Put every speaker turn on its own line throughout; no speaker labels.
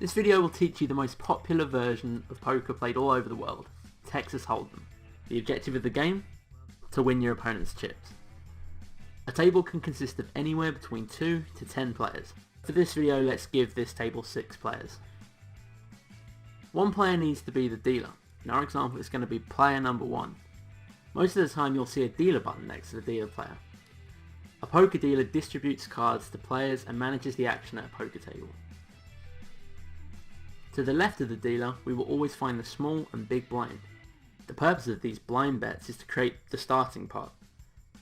This video will teach you the most popular version of poker played all over the world, Texas Hold'em. The objective of the game? To win your opponent's chips. A table can consist of anywhere between 2 to 10 players. For this video, let's give this table 6 players. One player needs to be the dealer. In our example, it's going to be player number 1. Most of the time you'll see a dealer button next to the dealer player. A poker dealer distributes cards to players and manages the action at a poker table. To the left of the dealer, we will always find the small and big blind. The purpose of these blind bets is to create the starting pot.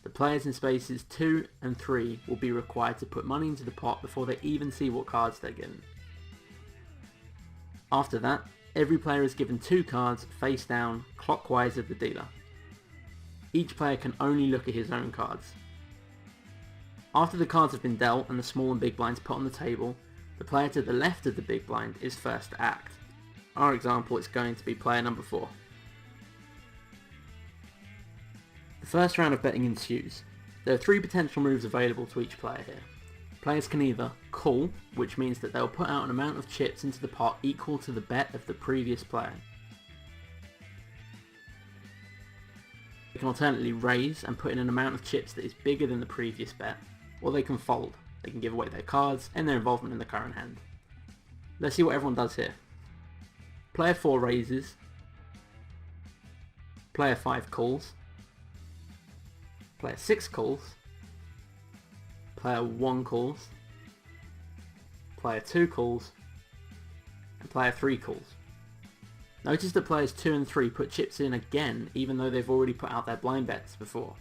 The players in spaces 2 and 3 will be required to put money into the pot before they even see what cards they're given. After that, every player is given 2 cards face down, clockwise of the dealer. Each player can only look at his own cards. After the cards have been dealt and the small and big blinds put on the table, the player to the left of the big blind is first to act. Our example is going to be player number 4. The first round of betting ensues. There are 3 potential moves available to each player here. Players can either call, which means that they'll put out an amount of chips into the pot equal to the bet of the previous player. They can alternately raise and put in an amount of chips that is bigger than the previous bet, or they can fold. They can give away their cards and their involvement in the current hand. Let's see what everyone does here. Player 4 raises, player 5 calls, player 6 calls, player 1 calls, player 2 calls, and player 3 calls. Notice that players 2 and 3 put chips in again even though they've already put out their blind bets before.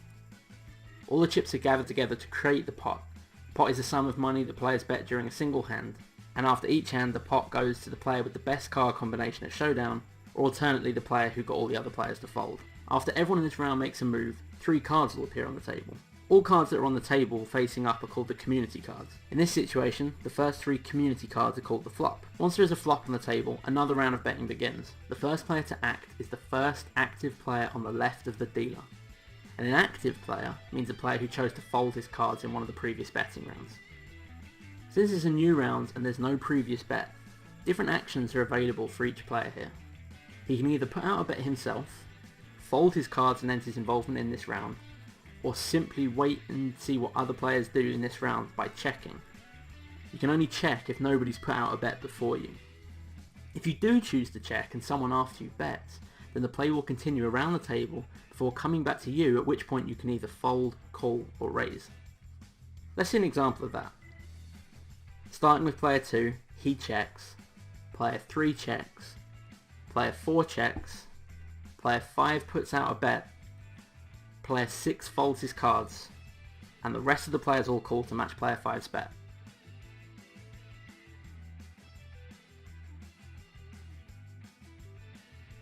All the chips are gathered together to create the pot. The pot is the sum of money that players bet during a single hand, and after each hand the pot goes to the player with the best card combination at showdown, or alternately the player who got all the other players to fold. After everyone in this round makes a move, 3 cards will appear on the table. All cards that are on the table facing up are called the community cards. In this situation, the first 3 community cards are called the flop. Once there is a flop on the table, another round of betting begins. The first player to act is the first active player on the left of the dealer. An inactive player means a player who chose to fold his cards in one of the previous betting rounds. Since it's a new round and there's no previous bet, different actions are available for each player here. He can either put out a bet himself, fold his cards and end his involvement in this round, or simply wait and see what other players do in this round by checking. You can only check if nobody's put out a bet before you. If you do choose to check and someone after you bets, then the play will continue around the table before coming back to you, at which point you can either fold, call, or raise. Let's see an example of that. Starting with player 2, he checks, player 3 checks, player 4 checks, player 5 puts out a bet, player 6 folds his cards, and the rest of the players all call to match player 5's bet.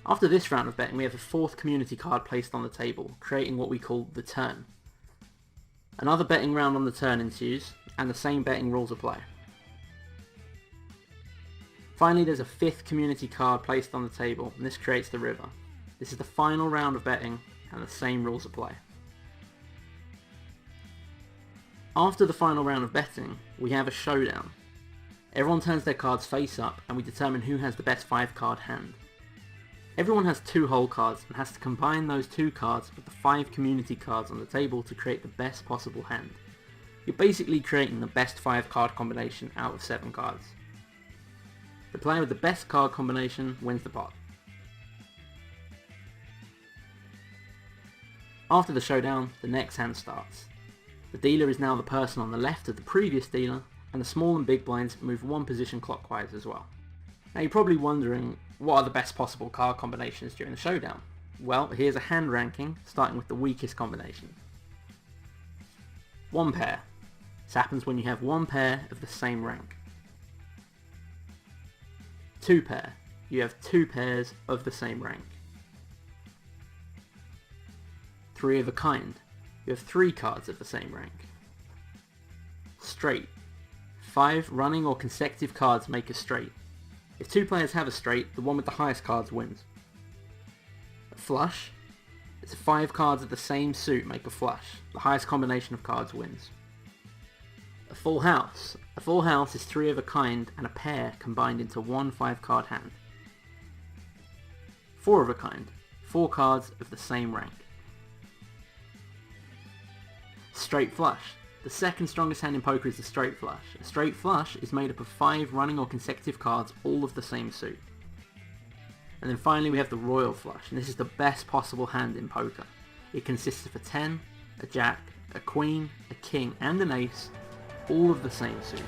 After this round of betting, we have a 4th community card placed on the table, creating what we call the turn. Another betting round on the turn ensues, and the same betting rules apply. Finally, there's a 5th community card placed on the table, and this creates the river. This is the final round of betting, and the same rules apply. After the final round of betting, we have a showdown. Everyone turns their cards face up, and we determine who has the best 5-card hand. Everyone has 2 whole cards and has to combine those 2 cards with the 5 community cards on the table to create the best possible hand. You're basically creating the best 5-card combination out of 7 cards. The player with the best card combination wins the pot. After the showdown, the next hand starts. The dealer is now the person on the left of the previous dealer, and the small and big blinds move 1 position clockwise as well. Now you're probably wondering, what are the best possible card combinations during the showdown? Well, here's a hand ranking, starting with the weakest combination. 1 pair. This happens when you have 1 pair of the same rank. 2 pair. You have 2 pairs of the same rank. 3 of a kind. You have 3 cards of the same rank. Straight. 5 running or consecutive cards make a straight. If 2 players have a straight, the one with the highest cards wins. A flush. It's 5 cards of the same suit make a flush. The highest combination of cards wins. A full house. A full house is 3 of a kind and a pair combined into one 5-card hand. 4 of a kind. 4 cards of the same rank. Straight flush. The second strongest hand in poker is the straight flush. A straight flush is made up of 5 running or consecutive cards, all of the same suit. And then finally we have the royal flush, and this is the best possible hand in poker. It consists of a 10, a jack, a queen, a king and an ace, all of the same suit.